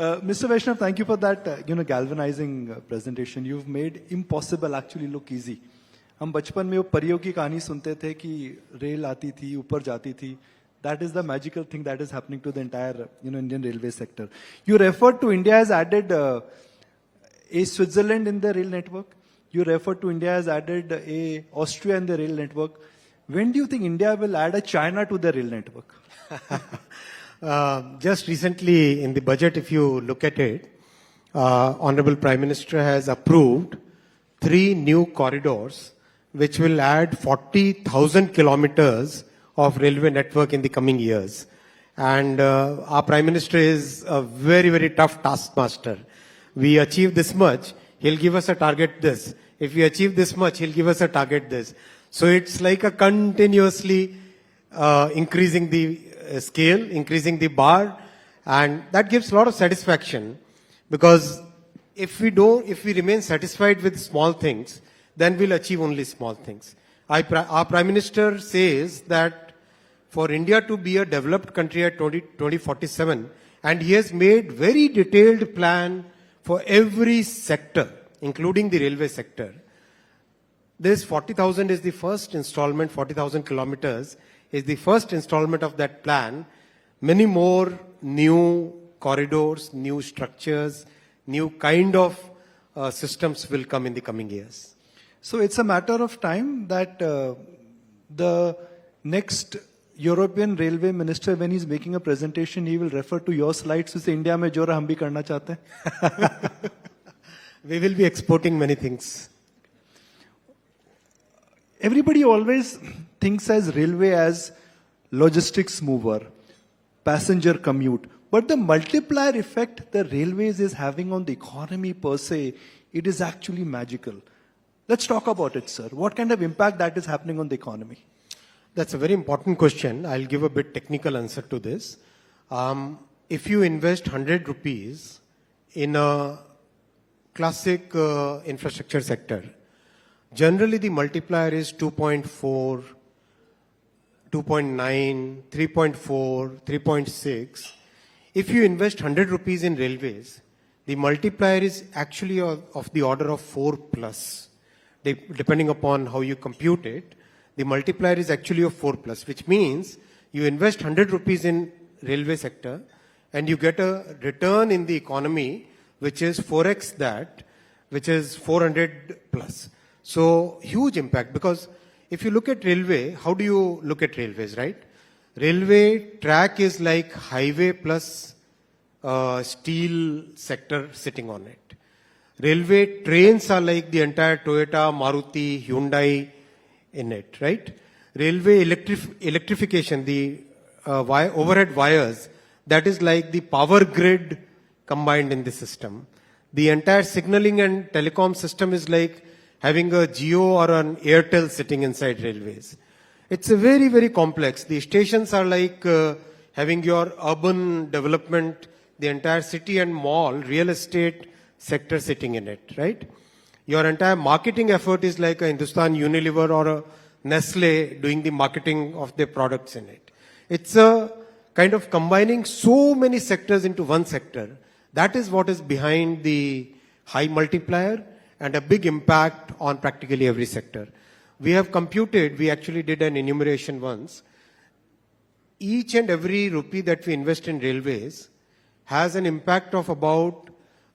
Mr. Vaishnaw, thank you for that, galvanizing presentation. You've made impossible actually look easy. हम बचपन में वो परियों की कहानी सुनते थे कि रेल आती थी, ऊपर जाती थी. That is the magical thing that is happening to the entire, Indian railway sector. You referred to India has added a Switzerland in the rail network. You referred to India has added a Austria in the rail network. When do you think India will add a China to the rail network? Just recently in the budget, if you look at it, Honorable Prime Minister has approved 3 new corridors which will add 40,000 kilometers of railway network in the coming years. And our Prime Minister is a very, very tough taskmaster. We achieve this much, he'll give us a target this. If we achieve this much, he'll give us a target this. So it's like a continuously increasing the scale, increasing the bar, and that gives a lot of satisfaction, because if we remain satisfied with small things, then we'll achieve only small things. Our Prime Minister says that for India to be a developed country at 2047, and he has made very detailed plan for every sector, including the railway sector. This 40,000 is the first installment, 40,000 kilometers is the first installment of that plan. Many more new corridors, new structures, new kind of systems will come in the coming years. So it's a matter of time that the next European railway minister, when he's making a presentation, he will refer to your slides to say, India mein jo hum bhi karna chahte hain. We will be exporting many things. Everybody always thinks as railway as logistics mover, passenger commute. But the multiplier effect the railways is having on the economy per se, it is actually magical. Let's talk about it, sir. What kind of impact that is happening on the economy? That's a very important question. I'll give a bit technical answer to this. If you invest 100 rupees in a classic infrastructure sector, generally the multiplier is 2.4, 2.9, 3.4, 3.6. If you invest 100 rupees in railways, the multiplier is actually of the order of 4 plus. Depending upon how you compute it, the multiplier is actually of 4 plus, which means you invest 100 rupees in railway sector and you get a return in the economy which is 4x that, which is 400 plus. So huge impact, because if you look at railway, how do you look at railways, right? Railway track is like highway plus steel sector sitting on it. Railway trains are like the entire Toyota, Maruti, Hyundai in it, right? Railway electrification, the overhead wires, that is like the power grid combined in the system. The entire signaling and telecom system is like having a Jio or an Airtel sitting inside railways. It's a very, very complex. The stations are like having your urban development, the entire city and mall, real estate sector sitting in it, right? Your entire marketing effort is like a Hindustan Unilever or a Nestle doing the marketing of their products in it. It's a kind of combining so many sectors into one sector. That is what is behind the high multiplier and a big impact on practically every sector. We have computed, we actually did an enumeration once. Each and every rupee that we invest in railways has an impact of about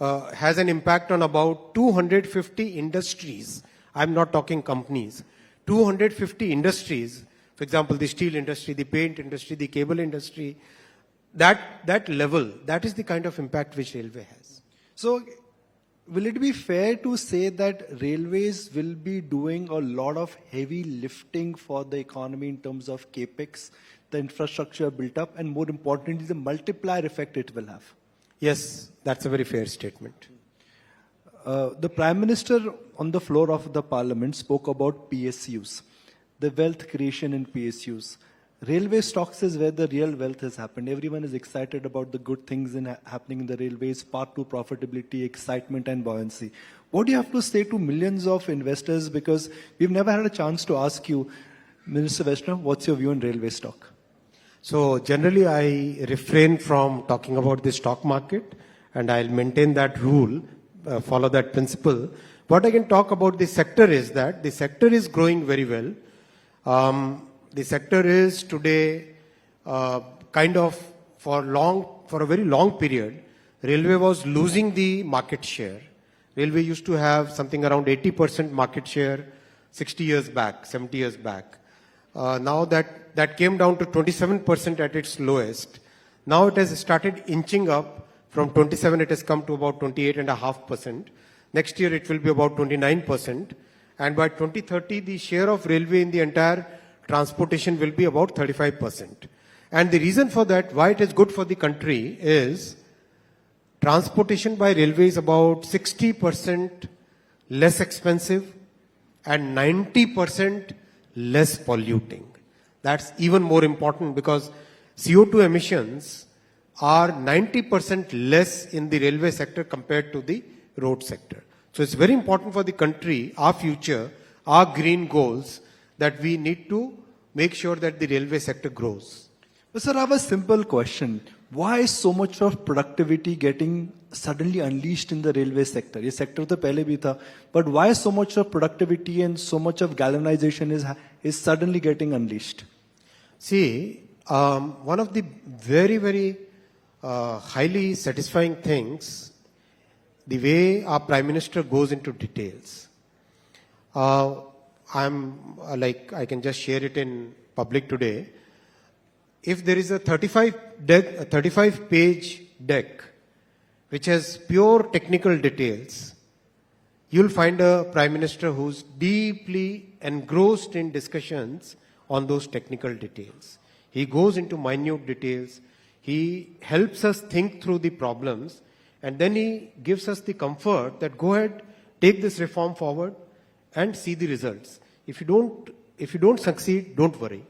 on about 250 industries. I'm not talking companies. 250 industries. For example, the steel industry, the paint industry, the cable industry. That level, that is the kind of impact which railway has. So, will it be fair to say that railways will be doing a lot of heavy lifting for the economy in terms of capex, the infrastructure built up, and more importantly, the multiplier effect it will have? Yes, that's a very fair statement. The Prime Minister on the floor of the Parliament spoke about PSUs, the wealth creation in PSUs. Railway stocks is where the real wealth has happened. Everyone is excited about the good things happening in the railways, path to profitability, excitement and buoyancy. What do you have to say to millions of investors? Because we've never had a chance to ask you, Minister Vaishnaw, what's your view on railway stock? So generally I refrain from talking about the stock market and I'll maintain that rule, follow that principle. What I can talk about the sector is that the sector is growing very well. The sector is today kind of for a very long period, railway was losing the market share. Railway used to have something around 80% market share 60 years back, 70 years back. Now that came down to 27% at its lowest. Now it has started inching up. From 27, it has come to about 28.5%. Next year, it will be about 29%. And by 2030, the share of railway in the entire transportation will be about 35%. And the reason for that, why it is good for the country, is transportation by railway is about 60% less expensive and 90% less polluting. That's even more important because CO2 emissions are 90% less in the railway sector compared to the road sector. So it's very important for the country, our future, our green goals, that we need to make sure that the railway sector grows. But sir, I have a simple question. Why is so much of productivity getting suddenly unleashed in the railway sector? This sector to pehle bhi tha, but why so much of productivity and so much of galvanization is suddenly getting unleashed? See, one of the very, very highly satisfying things, the way our Prime Minister goes into details. I can just share it in public today. If there is a 35-page deck which has pure technical details, you'll find a Prime Minister who's deeply engrossed in discussions on those technical details. He goes into minute details. He helps us think through the problems, and then he gives us the comfort that go ahead, take this reform forward and see the results. If you don't succeed, don't worry.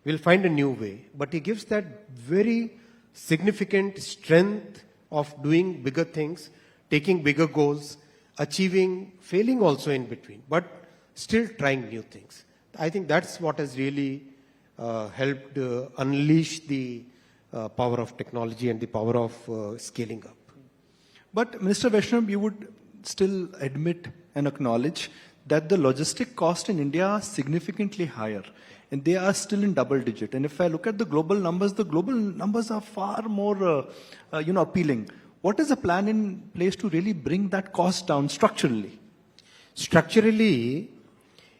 We'll find a new way. But he gives that very significant strength of doing bigger things, taking bigger goals, achieving, failing also in between, but still trying new things. I think that's what has really helped unleash the power of technology and the power of scaling up. But Minister Vaishnaw, you would still admit and acknowledge that the logistic cost in India are significantly higher, and they are still in double digit. And if I look at the global numbers are far more, appealing. What is the plan in place to really bring that cost down structurally? Structurally,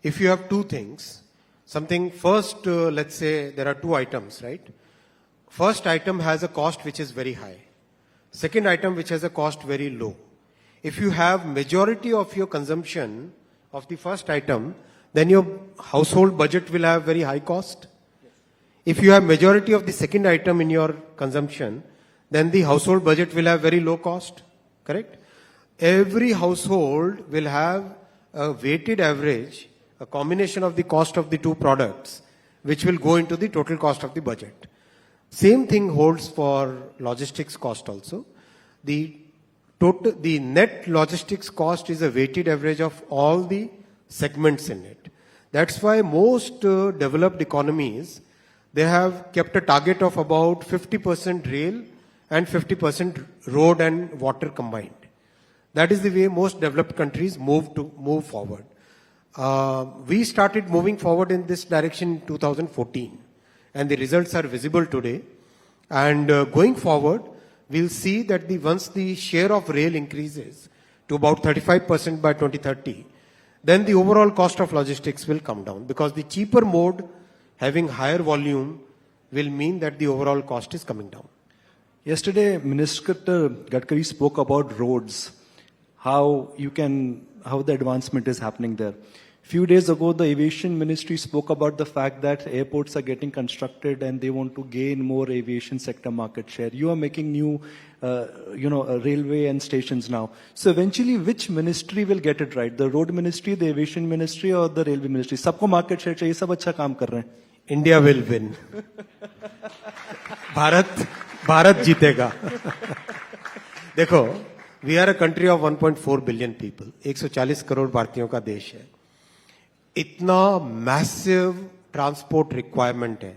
if you have two things, first, let's say there are two items, right? First item has a cost which is very high. Second item which has a cost very low. If you have majority of your consumption of the first item, then your household budget will have very high cost. If you have majority of the second item in your consumption, then the household budget will have very low cost. Correct? Every household will have a weighted average, a combination of the cost of the two products, which will go into the total cost of the budget. Same thing holds for logistics cost also. The net logistics cost is a weighted average of all the segments in it. That's why most developed economies, they have kept a target of about 50% rail and 50% road and water combined. That is the way most developed countries move forward. We started moving forward in this direction in 2014, and the results are visible today. And going forward, we'll see that once the share of rail increases to about 35% by 2030, then the overall cost of logistics will come down, because the cheaper mode having higher volume will mean that the overall cost is coming down. Yesterday, Minister Gadkari spoke about roads, how the advancement is happening there. Few days ago, the aviation ministry spoke about the fact that airports are getting constructed and they want to gain more aviation sector market share. You are making new, railway and stations now. So eventually, which ministry will get it right? The road ministry, the aviation ministry, or the railway ministry? Sabko market share chahiye, sab acha kaam kar rahe hain. India will win. Bharat जीतेगा. देखो, we are a country of 1.4 billion people. 140 crore भारतीयों का देश है. इतना massive transport requirement है.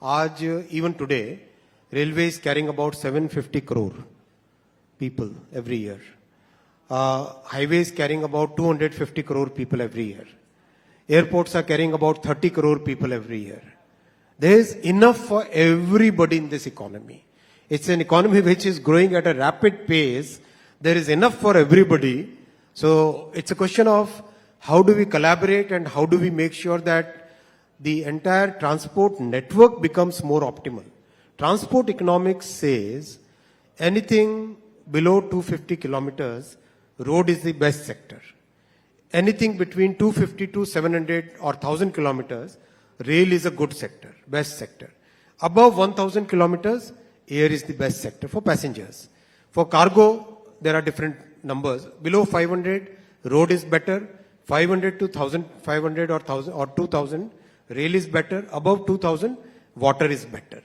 आज even today, railway is carrying about 750 crore people every year. Highways carrying about 250 crore people every year. Airports are carrying about 30 crore people every year. There is enough for everybody in this economy. It's an economy which is growing at a rapid pace. There is enough for everybody. So it's a question of how do we collaborate and how do we make sure that the entire transport network becomes more optimal. Transport economics says anything below 250 kilometers, road is the best sector. Anything between 250 to 700 or 1000 kilometers, rail is a good sector, best sector. Above 1000 kilometers, air is the best sector for passengers. For cargo, there are different numbers. Below 500, road is better. 500 to 1500 or 1000 or 2000, rail is better. Above 2000, water is better.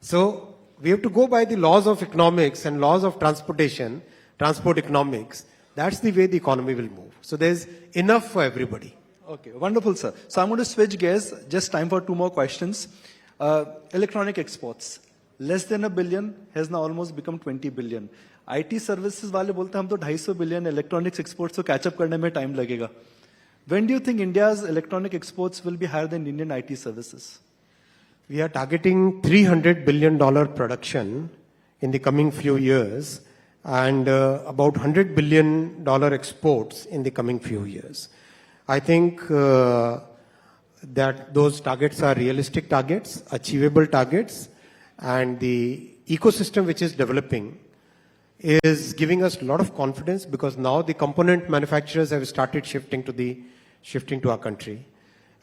So we have to go by the laws of economics and laws of transportation, transport economics. That's the way the economy will move. So there's enough for everybody. Okay, wonderful, sir. So I'm going to switch gears. Just time for two more questions. Electronic exports. Less than $1 billion has now almost become 20 billion. IT services वाले बोलते हैं हम तो 250 billion electronics exports को catch up करने में time लगेगा. When do you think India's electronic exports will be higher than Indian IT services? We are targeting $300 billion production in the coming few years and about $100 billion exports in the coming few years. I think that those targets are realistic targets, achievable targets, and the ecosystem which is developing is giving us a lot of confidence because now the component manufacturers have started shifting to our country.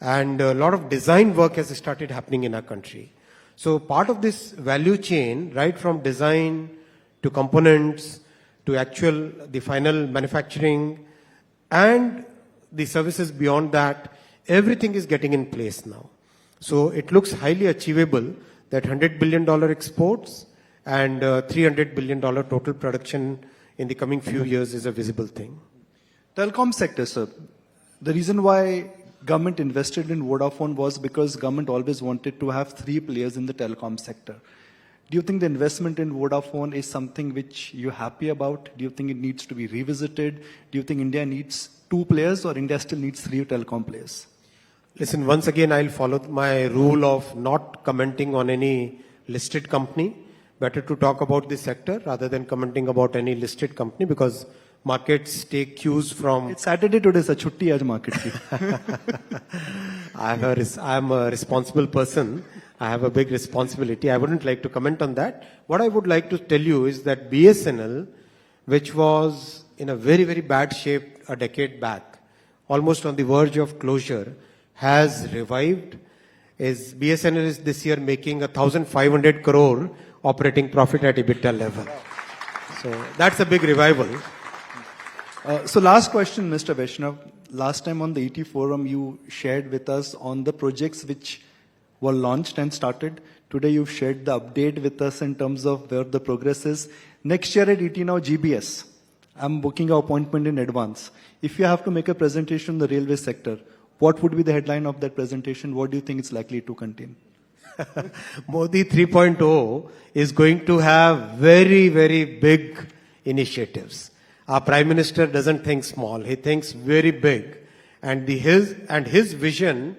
And a lot of design work has started happening in our country. So part of this value chain, right from design to components to the final manufacturing and the services beyond that, everything is getting in place now. So it looks highly achievable that $100 billion exports and $300 billion total production in the coming few years is a visible thing. Telecom sector, sir. The reason why government invested in Vodafone was because government always wanted to have 3 players in the telecom sector. Do you think the investment in Vodafone is something which you're happy about? Do you think it needs to be revisited? Do you think India needs 2 players or India still needs 3 telecom players? Listen, once again, I'll follow my rule of not commenting on any listed company. Better to talk about the sector rather than commenting about any listed company because markets take cues from... It's Saturday today, sir. Chutti aaj market ki. I'm a responsible person. I have a big responsibility. I wouldn't like to comment on that. What I would like to tell you is that BSNL, which was in a very, very bad shape a decade back, almost on the verge of closure, has revived. BSNL is this year making 1,500 crore operating profit at EBITDA level. So that's a big revival. So last question, Mr. Vaishnaw. Last time on the ET forum, you shared with us on the projects which were launched and started. Today you've shared the update with us in terms of where the progress is. Next year at ET Now GBS, I'm booking an appointment in advance. If you have to make a presentation in the railway sector, what would be the headline of that presentation? What do you think it's likely to contain? Modi 3.0 is going to have very, very big initiatives. Our Prime Minister doesn't think small. He thinks very big. And his vision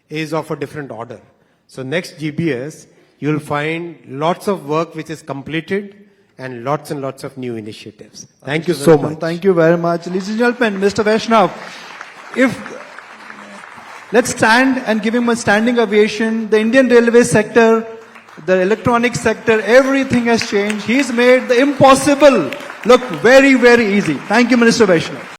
is of a different order. So next GBS, you'll find lots of work which is completed and lots of new initiatives. Thank you so much. Thank you very much. Ladies and gentlemen, Mr. Vaishnaw, let's stand and give him a standing ovation. The Indian railway sector, the electronic sector, everything has changed. He's made the impossible look very, very easy. Thank you, Minister Vaishnaw.